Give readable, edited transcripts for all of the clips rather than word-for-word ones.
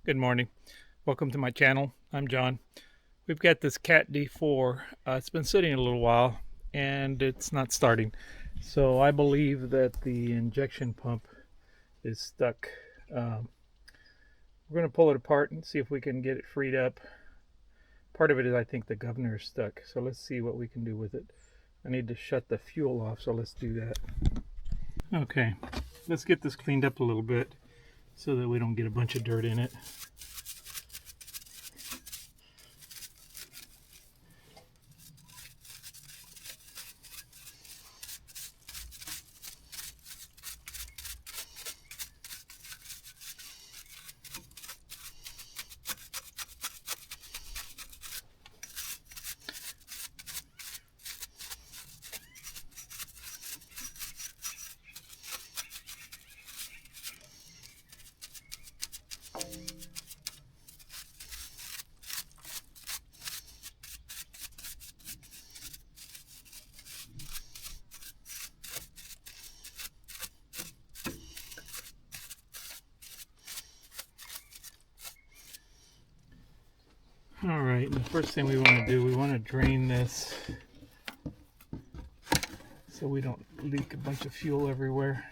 Good morning. Welcome to my channel. I'm John. We've got this Cat D4. It's been sitting a little while and it's not starting. So I believe that the injection pump is stuck. We're going to pull it apart and see if we can get it freed up. Part of it is I think the governor is stuck. So let's see what we can do with it. I need to shut the fuel off, so let's do that. Okay, let's get this cleaned up a little bit so that we don't get a bunch of dirt in it. All right, the first thing we want to do, we want to drain this so we don't leak a bunch of fuel everywhere.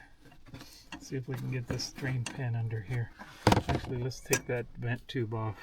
Let's see if we can get this drain pan under here. Actually, let's take that vent tube off.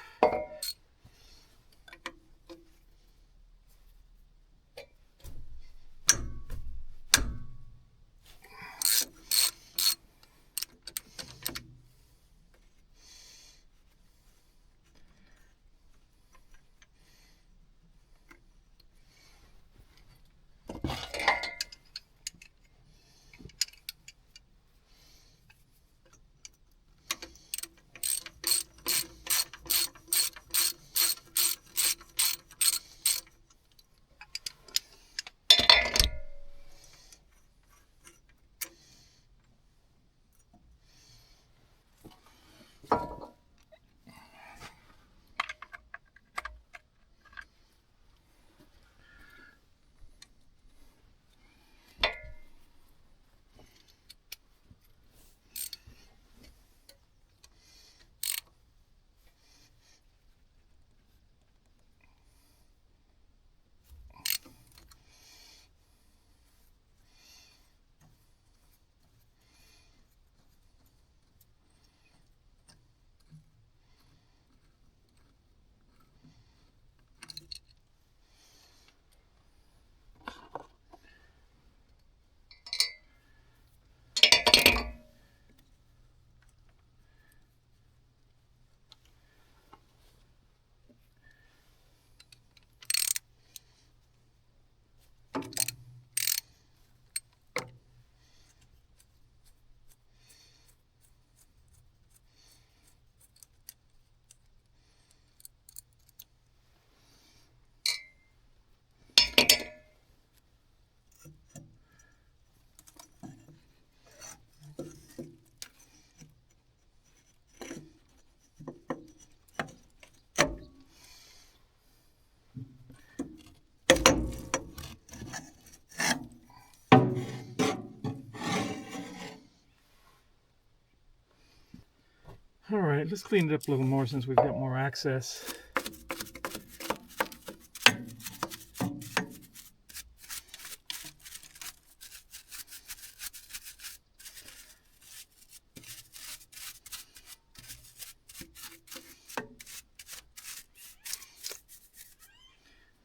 All right, let's clean it up a little more since we've got more access.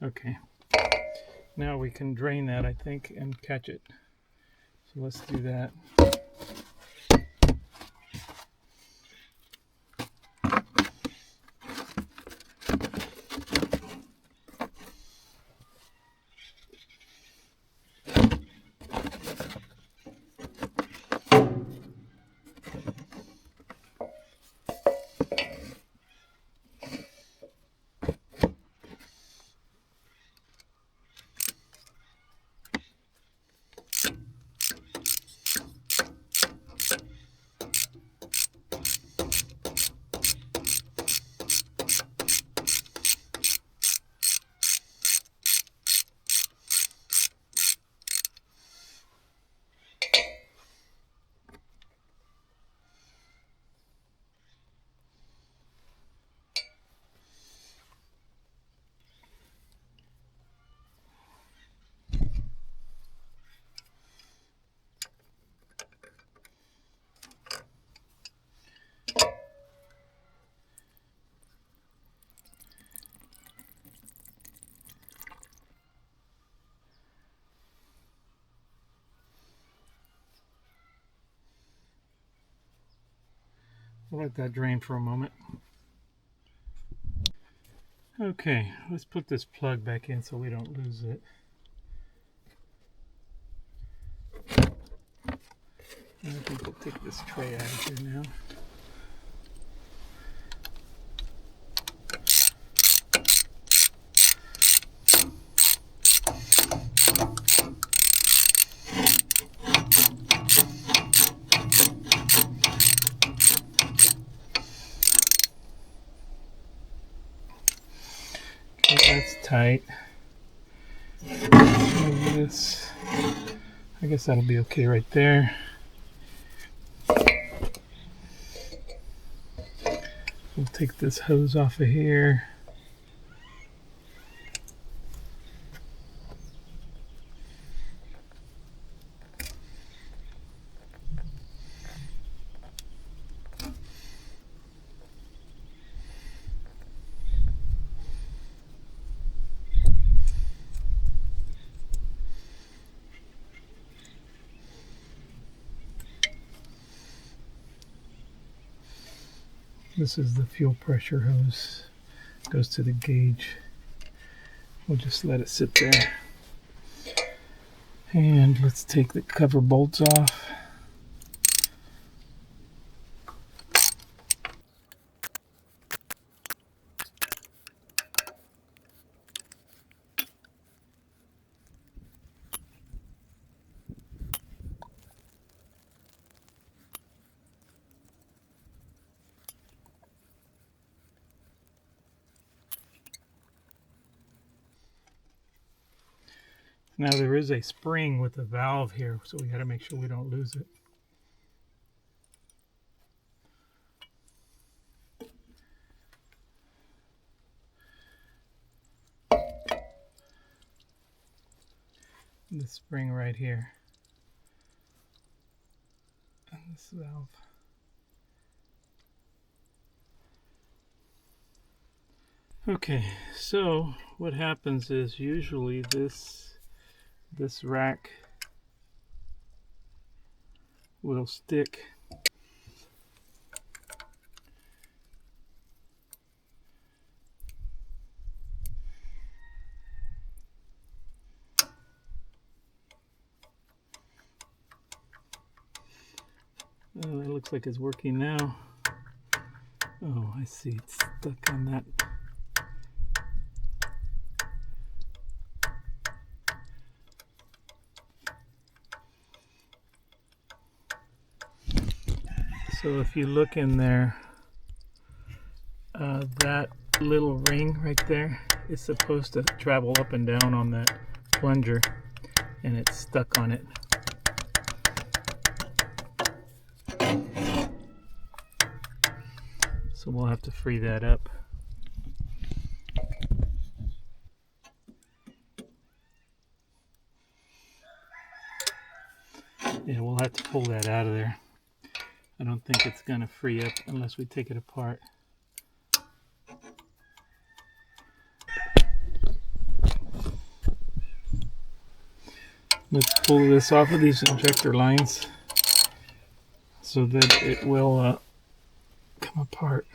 Okay, now we can drain that, I think, and catch it. So let's do that. I'll let that drain for a moment. Okay, let's put this plug back in so we don't lose it. I think we'll take this tray out of here now. Okay, that's tight. This, I guess that'll be okay right there. We'll take this hose off of here. This is the fuel pressure hose. Goes to the gauge. We'll just let it sit there. And let's take the cover bolts off. Now there is a spring with a valve here, so we got to make sure we don't lose it. This spring right here. And this valve. Okay, so what happens is usually this rack will stick. Oh, it looks like it's working now. Oh, I see, it's stuck on that. So if you look in there, that little ring right there is supposed to travel up and down on that plunger, and it's stuck on it. So we'll have to free that up. Yeah, we'll have to pull that out of there. I don't think it's going to free up unless we take it apart. Let's pull this off of these injector lines so that it will come apart.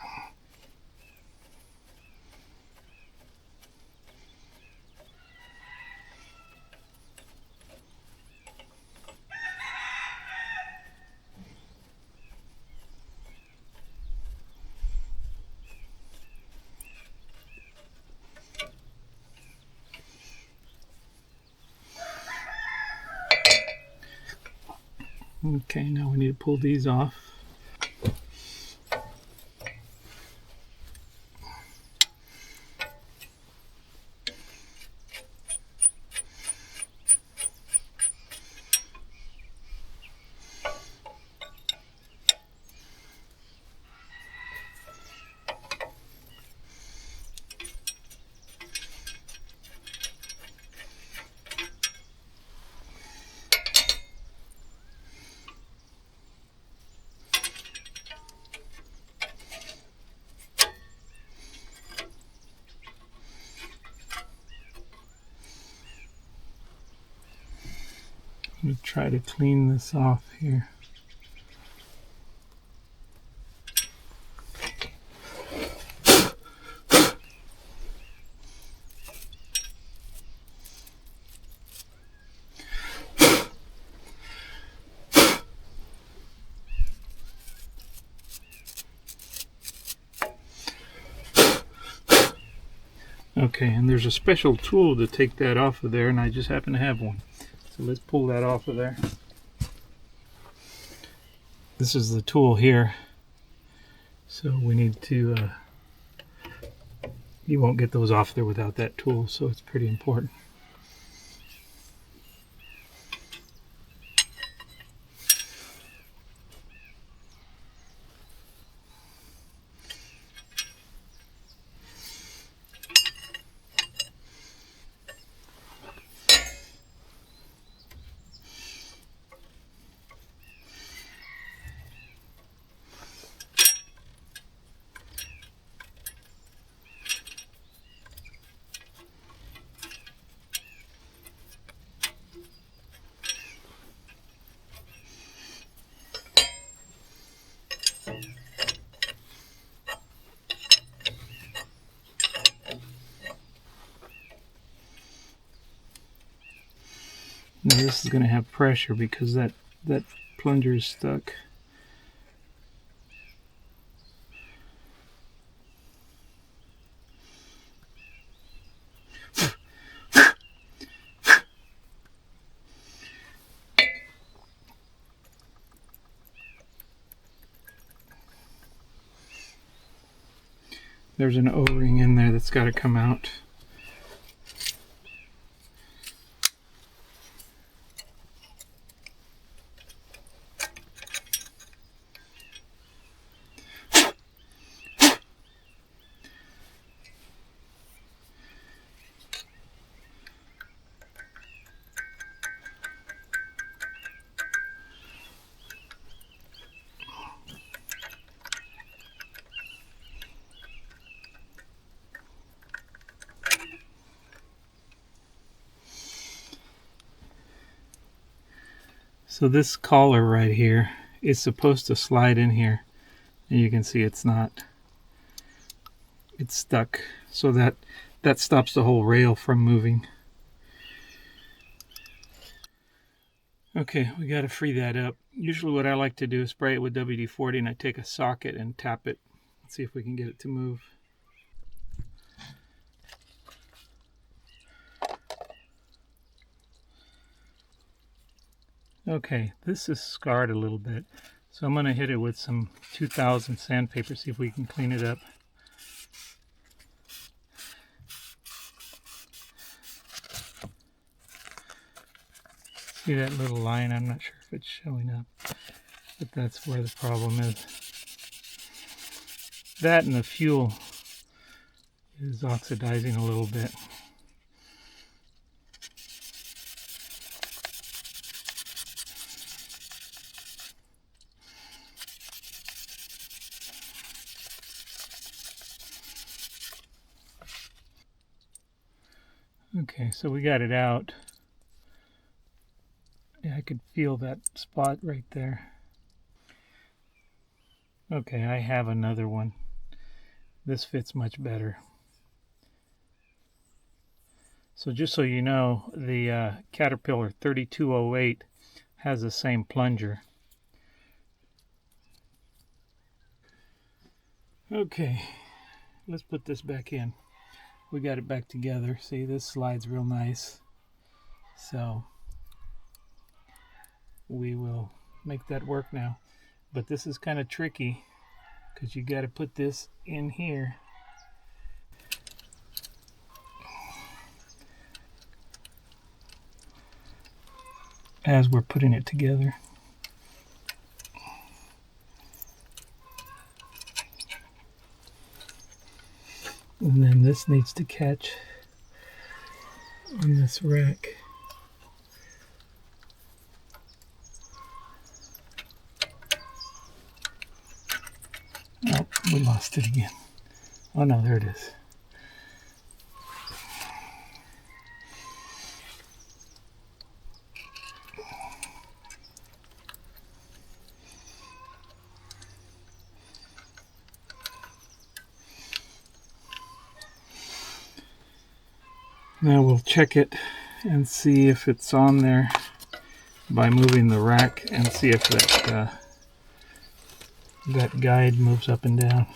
Okay, now we need to pull these off. I'm going to try to clean this off here. Okay, and there's a special tool to take that off of there, and I just happen to have one. So let's pull that off of there. This is the tool here. So we need to, you won't get those off there without that tool, so it's pretty important. Now this is going to have pressure because that plunger is stuck. There's an O-ring in there that's got to come out. So this collar right here is supposed to slide in here, and you can see it's not. It's stuck, so that stops the whole rail from moving. Okay, we got to free that up. Usually what I like to do is spray it with WD-40, and I take a socket and tap it. Let's see if we can get it to move. Okay, this is scarred a little bit, so I'm going to hit it with some 2000 sandpaper, see if we can clean it up. See that little line? I'm not sure if it's showing up, but that's where the problem is. That and the fuel is oxidizing a little bit. Okay, so we got it out. Yeah, I could feel that spot right there. Okay, I have another one. This fits much better. So just so you know, the Caterpillar 3208 has the same plunger. Okay, let's put this back in. We got it back together. See, this slides real nice. So we will make that work now. But this is kind of tricky because you got to put this in here. As we're putting it together. And then this needs to catch on this rack. Oh, we lost it again. Oh no, there it is. Now we'll check it and see if it's on there by moving the rack and see if that that guide moves up and down.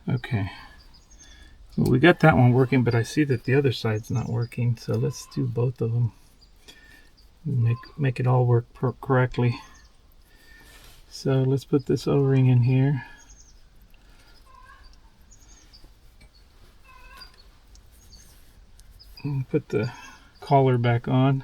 Okay. Well, we got that one working, but I see that the other side's not working, so let's do both of them. Make it all work correctly. So let's put this O-ring in here. And put the collar back on.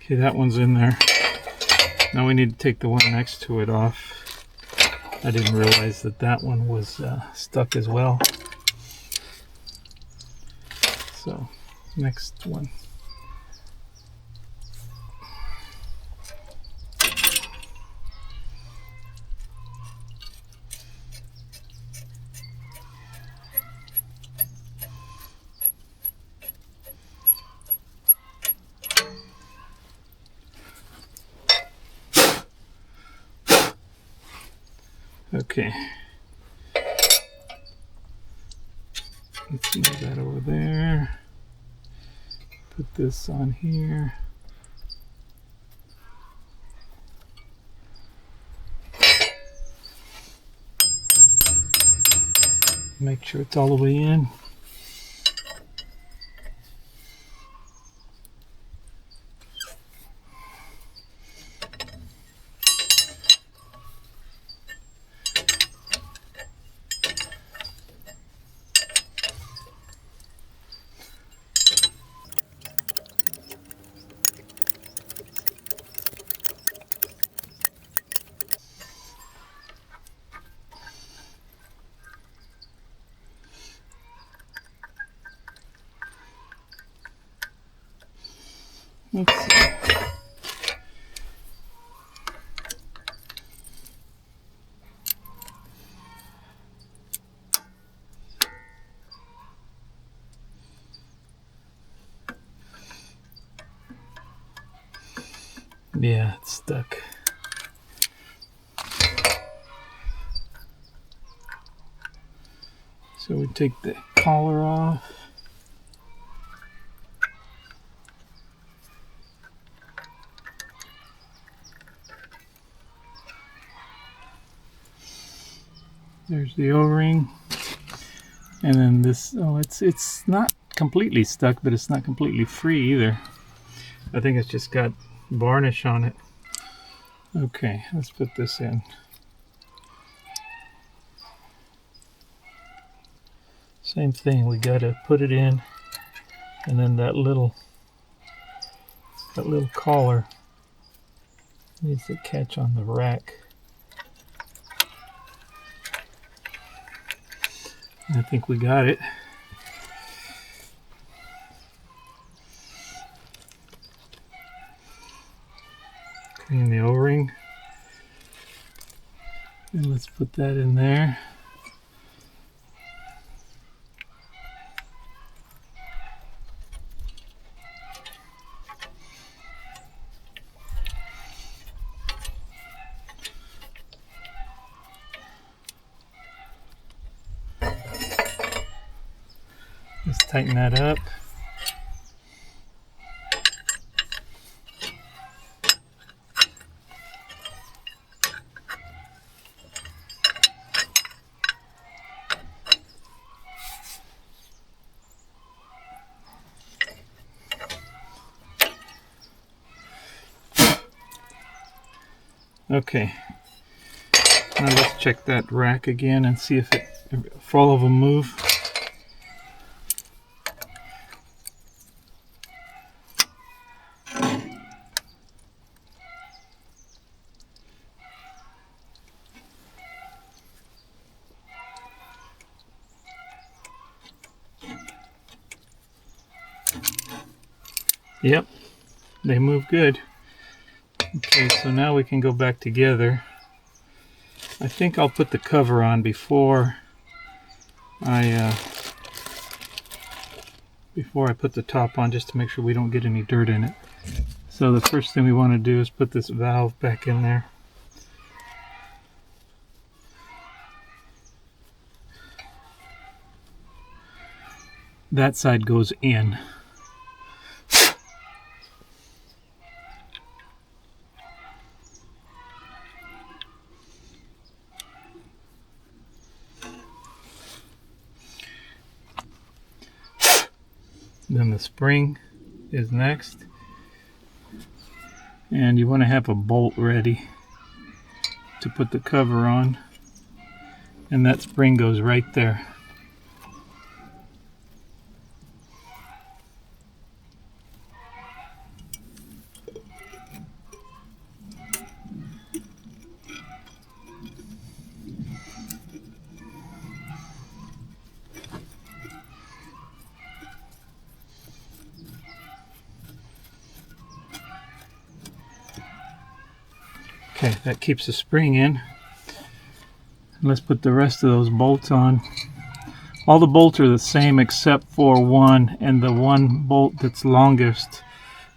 Okay, that one's in there. Now we need to take the one next to it off. I didn't realize that that one was stuck as well. So, next one. Okay. Let's move that over there. Put this on here. Make sure it's all the way in. Let's see. Yeah, it's stuck. So we take the collar off. There's the O-ring. And then this, oh, it's not completely stuck, but it's not completely free either. I think it's just got varnish on it. Okay, let's put this in. Same thing, we gotta put it in, and then that little collar needs to catch on the rack. I think we got it. Clean the O-ring. And let's put that in there. Let's tighten that up. Okay, now let's check that rack again and see if all of them move. Yep, they move good. Okay, so now we can go back together. I think I'll put the cover on before I put the top on, just to make sure we don't get any dirt in it. So the first thing we want to do is put this valve back in there. That side goes in. Then the spring is next. And you want to have a bolt ready to put the cover on. And that spring goes right there. Okay, that keeps the spring in. Let's put the rest of those bolts on. All the bolts are the same except for one, and the one bolt that's longest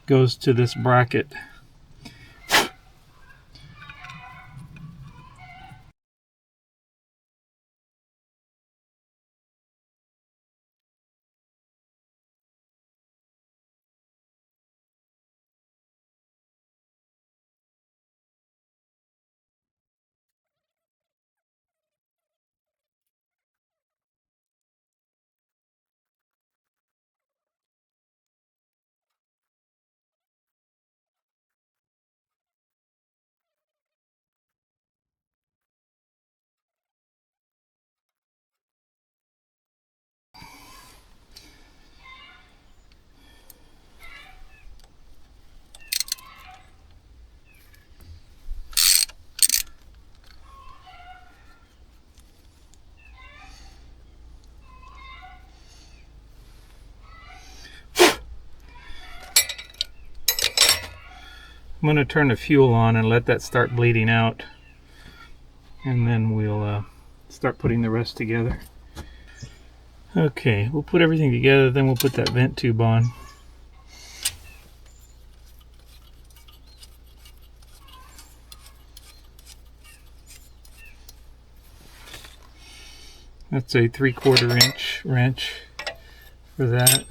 goes to this bracket. I'm going to turn the fuel on and let that start bleeding out, and then we'll start putting the rest together. Okay, we'll put everything together, then we'll put that vent tube on. That's a 3/4 inch wrench for that.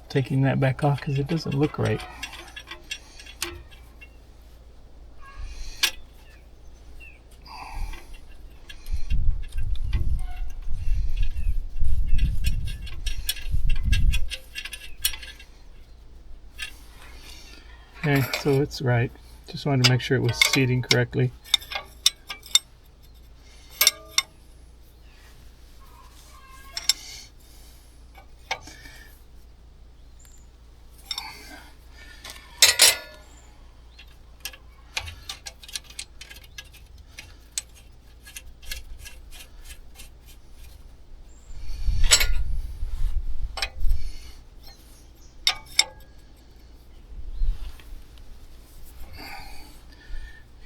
Taking that back off because it doesn't look right. Okay, so it's right. Just wanted to make sure it was seating correctly.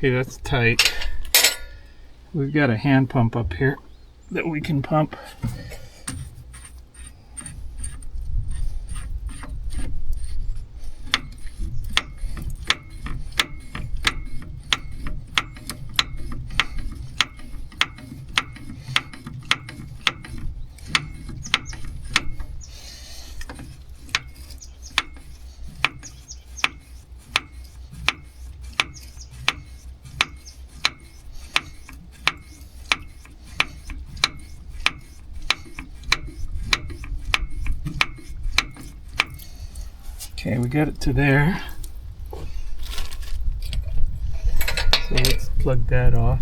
Okay, that's tight. We've got a hand pump up here that we can pump. Okay, we got it to there. So let's plug that off.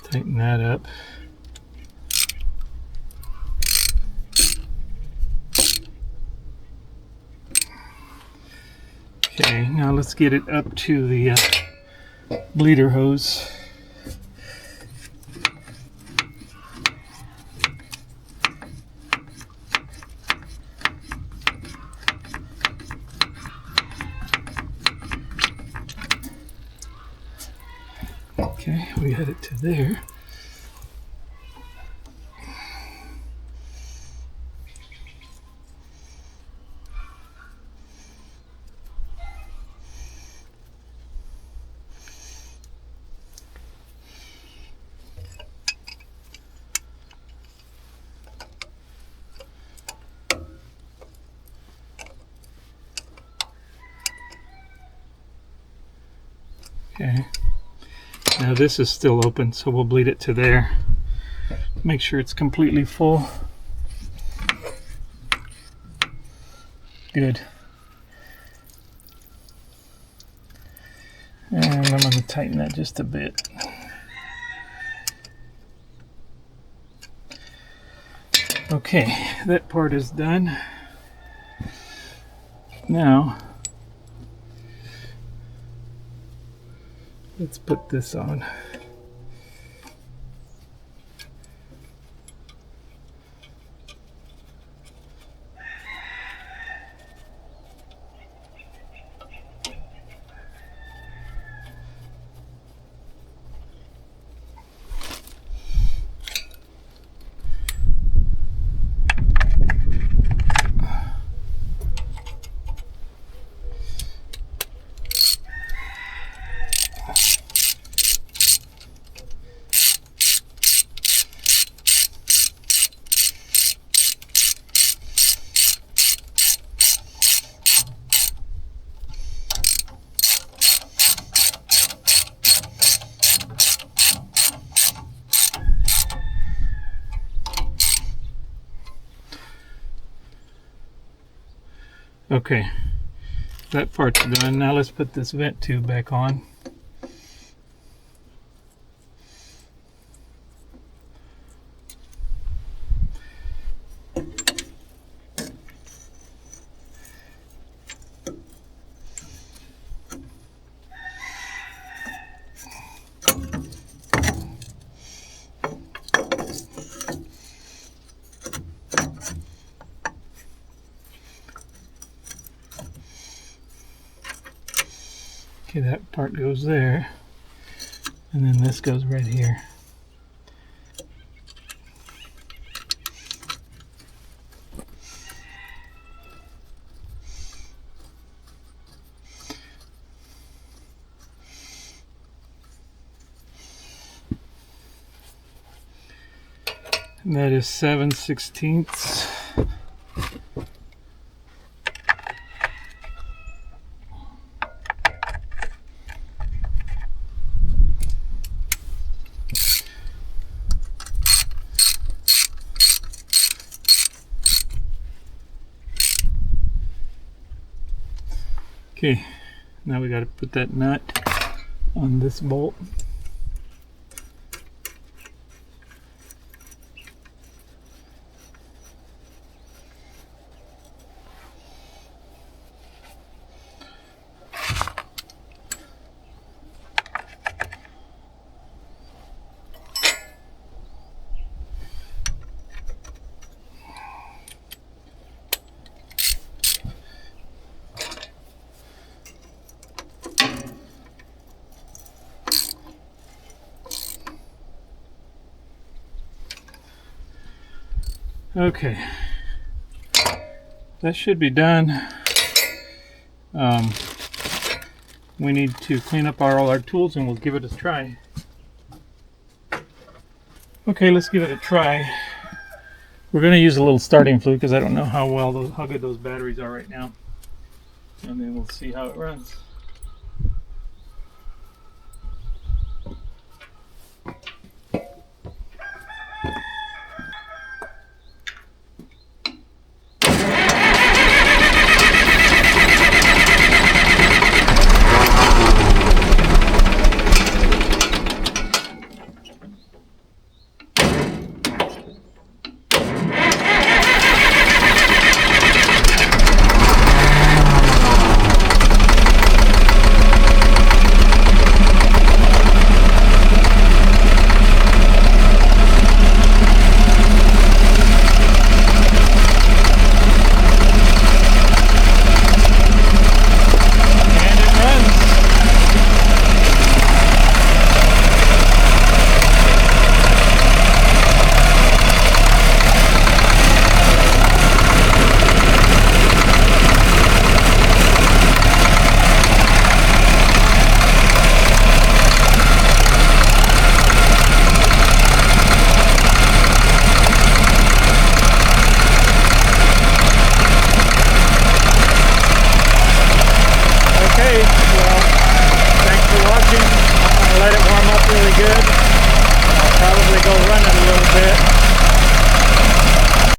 Tighten that up. Okay, now let's get it up to the bleeder hose. Okay, we got it to there. Okay, now this is still open, so we'll bleed it to there. Make sure it's completely full. Good. And I'm going to tighten that just a bit. Okay, that part is done. Now, let's put this on. Okay, that part's done. Now let's put this vent tube back on. Okay, that part goes there, and then this goes right here. And that is 7/16. Okay, now we got to put that nut on this bolt. Okay, that should be done. We need to clean up all our tools and we'll give it a try. Okay, let's give it a try. We're going to use a little starting fluid because I don't know how good those batteries are right now. And then we'll see how it runs.